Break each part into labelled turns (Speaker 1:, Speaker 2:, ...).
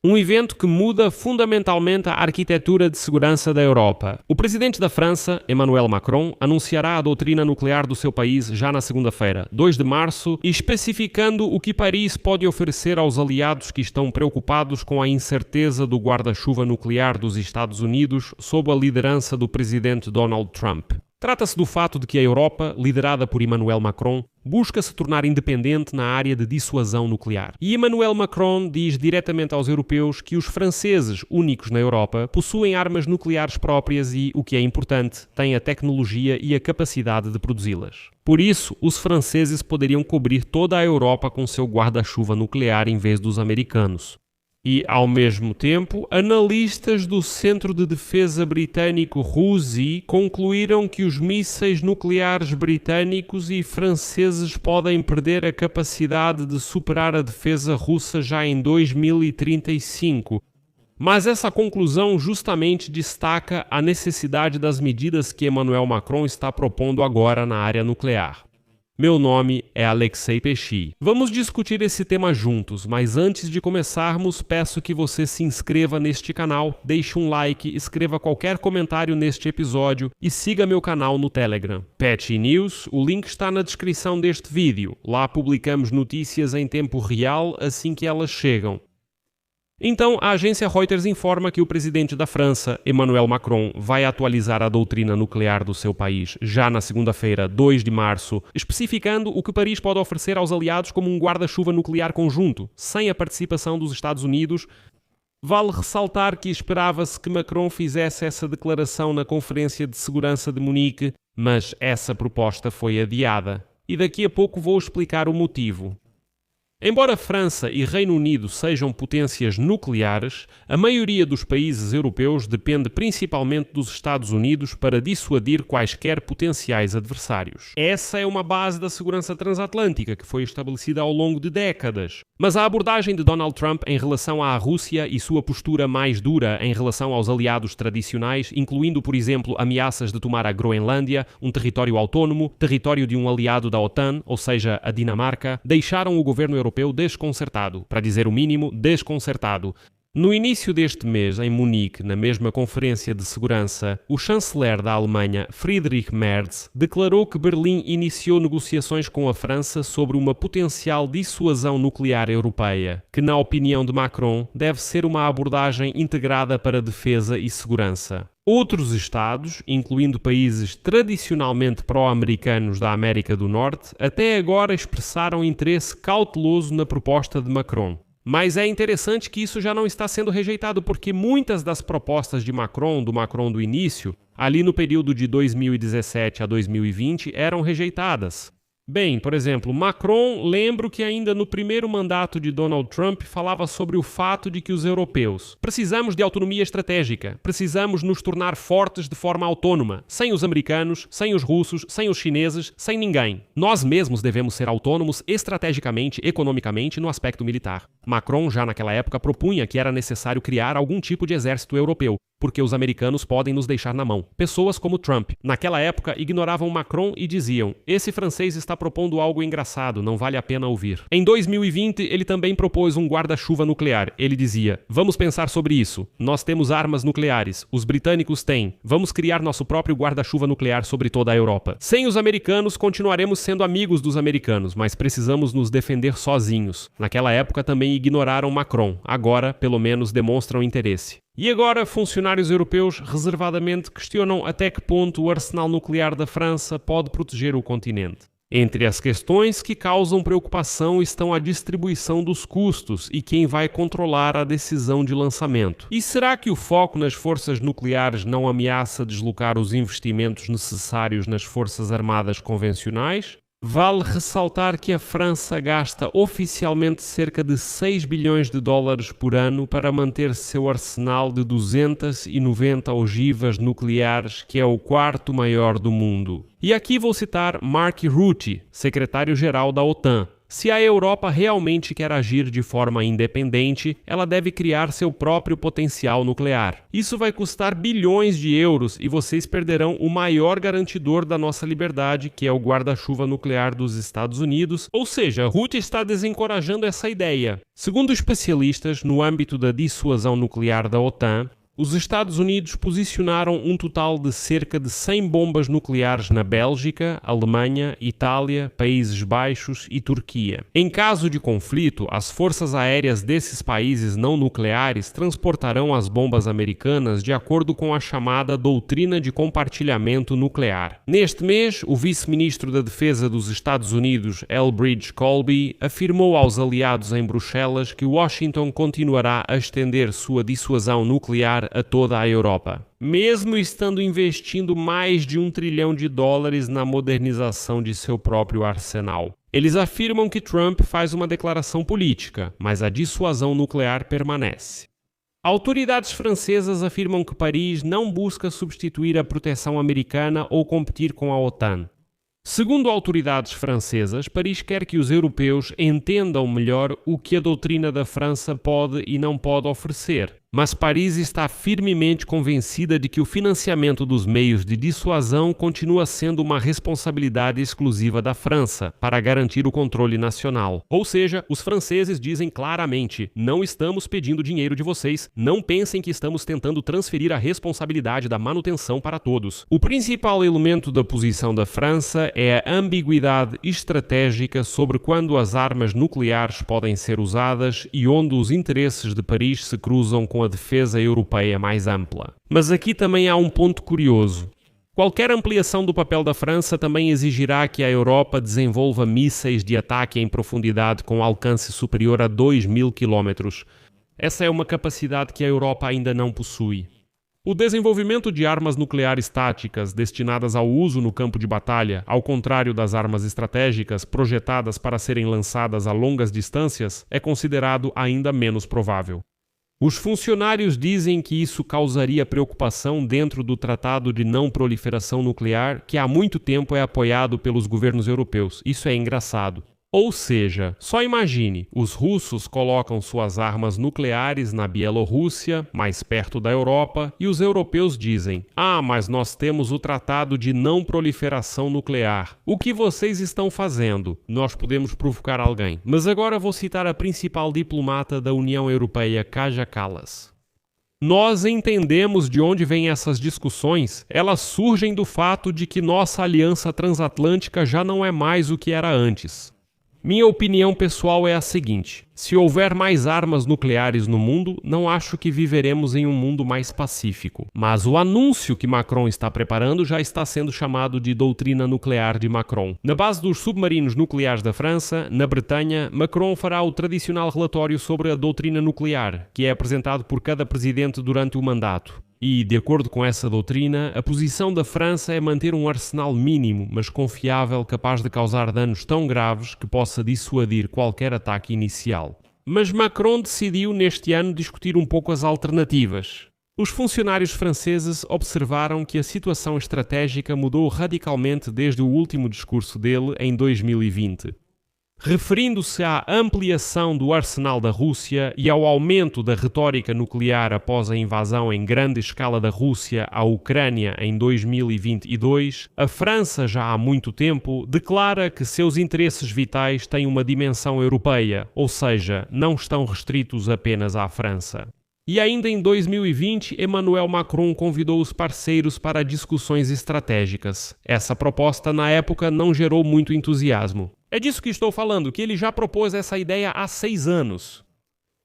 Speaker 1: Um evento que muda fundamentalmente a arquitetura de segurança da Europa. O presidente da França, Emmanuel Macron, anunciará a doutrina nuclear do seu país já na segunda-feira, 2 de março, especificando o que Paris pode oferecer aos aliados que estão preocupados com a incerteza do guarda-chuva nuclear dos Estados Unidos sob a liderança do presidente Donald Trump. Trata-se do fato de que a Europa, liderada por Emmanuel Macron, busca se tornar independente na área de dissuasão nuclear. E Emmanuel Macron diz diretamente aos europeus que os franceses, únicos na Europa, possuem armas nucleares próprias e, o que é importante, têm a tecnologia e a capacidade de produzi-las. Por isso, os franceses poderiam cobrir toda a Europa com seu guarda-chuva nuclear em vez dos americanos. E, ao mesmo tempo, analistas do Centro de Defesa Britânico RUSI concluíram que os mísseis nucleares britânicos e franceses podem perder a capacidade de superar a defesa russa já em 2035. Mas essa conclusão justamente destaca a necessidade das medidas que Emmanuel Macron está propondo agora na área nuclear. Meu nome é Alexei Pechy. Vamos discutir esse tema juntos, mas antes de começarmos, peço que você se inscreva neste canal, deixe um like, escreva qualquer comentário neste episódio e siga meu canal no Telegram. Pechy News, o link está na descrição deste vídeo. Lá publicamos notícias em tempo real assim que elas chegam. Então, a agência Reuters informa que o presidente da França, Emmanuel Macron, vai atualizar a doutrina nuclear do seu país já na segunda-feira, 2 de março, especificando o que Paris pode oferecer aos aliados como um guarda-chuva nuclear conjunto, sem a participação dos Estados Unidos. Vale ressaltar que esperava-se que Macron fizesse essa declaração na Conferência de Segurança de Munique, mas essa proposta foi adiada. E daqui a pouco vou explicar o motivo. Embora França e Reino Unido sejam potências nucleares, a maioria dos países europeus depende principalmente dos Estados Unidos para dissuadir quaisquer potenciais adversários. Essa é uma base da segurança transatlântica que foi estabelecida ao longo de décadas. Mas a abordagem de Donald Trump em relação à Rússia e sua postura mais dura em relação aos aliados tradicionais, incluindo, por exemplo, ameaças de tomar a Groenlândia, um território autónomo, território de um aliado da OTAN, ou seja, a Dinamarca, deixaram o governo europeu desconcertado, para dizer o mínimo, desconcertado. No início deste mês, em Munique, na mesma conferência de segurança, o chanceler da Alemanha, Friedrich Merz, declarou que Berlim iniciou negociações com a França sobre uma potencial dissuasão nuclear europeia, que, na opinião de Macron, deve ser uma abordagem integrada para defesa e segurança. Outros Estados, incluindo países tradicionalmente pró-americanos da América do Norte, até agora expressaram interesse cauteloso na proposta de Macron. Mas é interessante que isso já não está sendo rejeitado, porque muitas das propostas de Macron, do Macron do início, ali no período de 2017 a 2020, eram rejeitadas. Bem, por exemplo, Macron, lembro que ainda no primeiro mandato de Donald Trump falava sobre o fato de que os europeus precisamos de autonomia estratégica, precisamos nos tornar fortes de forma autônoma, sem os americanos, sem os russos, sem os chineses, sem ninguém. Nós mesmos devemos ser autônomos estrategicamente, economicamente no aspecto militar. Macron, já naquela época, propunha que era necessário criar algum tipo de exército europeu, porque os americanos podem nos deixar na mão. Pessoas como Trump, naquela época, ignoravam Macron e diziam: esse francês está propondo algo engraçado, não vale a pena ouvir. Em 2020, ele também propôs um guarda-chuva nuclear. Ele dizia: vamos pensar sobre isso. Nós temos armas nucleares, os britânicos têm. Vamos criar nosso próprio guarda-chuva nuclear sobre toda a Europa. Sem os americanos, continuaremos sendo amigos dos americanos, mas precisamos nos defender sozinhos. Naquela época também ignoraram Macron. Agora, pelo menos, demonstram interesse. E agora, funcionários europeus reservadamente questionam até que ponto o arsenal nuclear da França pode proteger o continente. Entre as questões que causam preocupação estão a distribuição dos custos e quem vai controlar a decisão de lançamento. E será que o foco nas forças nucleares não ameaça deslocar os investimentos necessários nas forças armadas convencionais? Vale ressaltar que a França gasta oficialmente cerca de 6 bilhões de dólares por ano para manter seu arsenal de 290 ogivas nucleares, que é o quarto maior do mundo. E aqui vou citar Mark Rutte, secretário-geral da OTAN. Se a Europa realmente quer agir de forma independente, ela deve criar seu próprio potencial nuclear. Isso vai custar bilhões de euros e vocês perderão o maior garantidor da nossa liberdade, que é o guarda-chuva nuclear dos Estados Unidos. Ou seja, Rutte está desencorajando essa ideia. Segundo especialistas, no âmbito da dissuasão nuclear da OTAN, os Estados Unidos posicionaram um total de cerca de 100 bombas nucleares na Bélgica, Alemanha, Itália, Países Baixos e Turquia. Em caso de conflito, as forças aéreas desses países não nucleares transportarão as bombas americanas de acordo com a chamada doutrina de compartilhamento nuclear. Neste mês, o vice-ministro da Defesa dos Estados Unidos, Elbridge Colby, afirmou aos aliados em Bruxelas que Washington continuará a estender sua dissuasão nuclear a toda a Europa, mesmo estando investindo mais de $1 trilhão na modernização de seu próprio arsenal. Eles afirmam que Trump faz uma declaração política, mas a dissuasão nuclear permanece. Autoridades francesas afirmam que Paris não busca substituir a proteção americana ou competir com a OTAN. Segundo autoridades francesas, Paris quer que os europeus entendam melhor o que a doutrina da França pode e não pode oferecer. Mas Paris está firmemente convencida de que o financiamento dos meios de dissuasão continua sendo uma responsabilidade exclusiva da França para garantir o controle nacional. Ou seja, os franceses dizem claramente: não estamos pedindo dinheiro de vocês, não pensem que estamos tentando transferir a responsabilidade da manutenção para todos. O principal elemento da posição da França é a ambiguidade estratégica sobre quando as armas nucleares podem ser usadas e onde os interesses de Paris se cruzam com a defesa europeia mais ampla. Mas aqui também há um ponto curioso. Qualquer ampliação do papel da França também exigirá que a Europa desenvolva mísseis de ataque em profundidade com alcance superior a 2.000 km. Essa é uma capacidade que a Europa ainda não possui. O desenvolvimento de armas nucleares táticas destinadas ao uso no campo de batalha, ao contrário das armas estratégicas projetadas para serem lançadas a longas distâncias, é considerado ainda menos provável. Os funcionários dizem que isso causaria preocupação dentro do Tratado de Não Proliferação Nuclear, que há muito tempo é apoiado pelos governos europeus. Isso é engraçado. Ou seja, só imagine, os russos colocam suas armas nucleares na Bielorrússia, mais perto da Europa, e os europeus dizem: mas nós temos o Tratado de Não Proliferação Nuclear. O que vocês estão fazendo? Nós podemos provocar alguém. Mas agora vou citar a principal diplomata da União Europeia, Kaja Kallas. Nós entendemos de onde vêm essas discussões. Elas surgem do fato de que nossa aliança transatlântica já não é mais o que era antes. Minha opinião pessoal é a seguinte: se houver mais armas nucleares no mundo, não acho que viveremos em um mundo mais pacífico. Mas o anúncio que Macron está preparando já está sendo chamado de doutrina nuclear de Macron. Na base dos submarinos nucleares da França, na Bretanha, Macron fará o tradicional relatório sobre a doutrina nuclear, que é apresentado por cada presidente durante o mandato. E, de acordo com essa doutrina, a posição da França é manter um arsenal mínimo, mas confiável, capaz de causar danos tão graves que possa dissuadir qualquer ataque inicial. Mas Macron decidiu neste ano discutir um pouco as alternativas. Os funcionários franceses observaram que a situação estratégica mudou radicalmente desde o último discurso dele em 2020. Referindo-se à ampliação do arsenal da Rússia e ao aumento da retórica nuclear após a invasão em grande escala da Rússia à Ucrânia em 2022, a França, já há muito tempo, declara que seus interesses vitais têm uma dimensão europeia, ou seja, não estão restritos apenas à França. E ainda em 2020, Emmanuel Macron convidou os parceiros para discussões estratégicas. Essa proposta, na época, não gerou muito entusiasmo. É disso que estou falando, que ele já propôs essa ideia há 6 anos.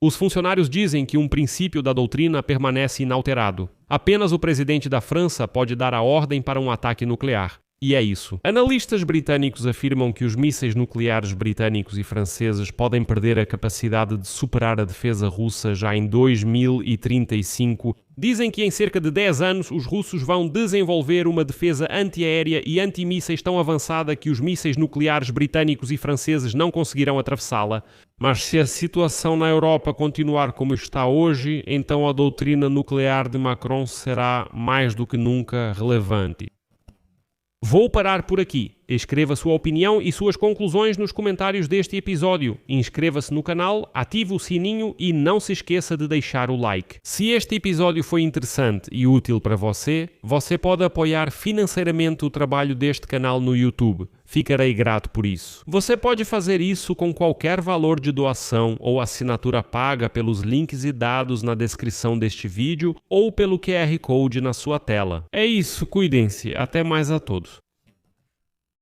Speaker 1: Os funcionários dizem que um princípio da doutrina permanece inalterado. Apenas o presidente da França pode dar a ordem para um ataque nuclear. E é isso. Analistas britânicos afirmam que os mísseis nucleares britânicos e franceses podem perder a capacidade de superar a defesa russa já em 2035. Dizem que em cerca de 10 anos os russos vão desenvolver uma defesa antiaérea e antimísseis tão avançada que os mísseis nucleares britânicos e franceses não conseguirão atravessá-la. Mas se a situação na Europa continuar como está hoje, então a doutrina nuclear de Macron será mais do que nunca relevante. Vou parar por aqui. Escreva sua opinião e suas conclusões nos comentários deste episódio. Inscreva-se no canal, ative o sininho e não se esqueça de deixar o like. Se este episódio foi interessante e útil para você, você pode apoiar financeiramente o trabalho deste canal no YouTube. Ficarei grato por isso. Você pode fazer isso com qualquer valor de doação ou assinatura paga pelos links e dados na descrição deste vídeo ou pelo QR Code na sua tela. É isso, cuidem-se. Até mais a todos.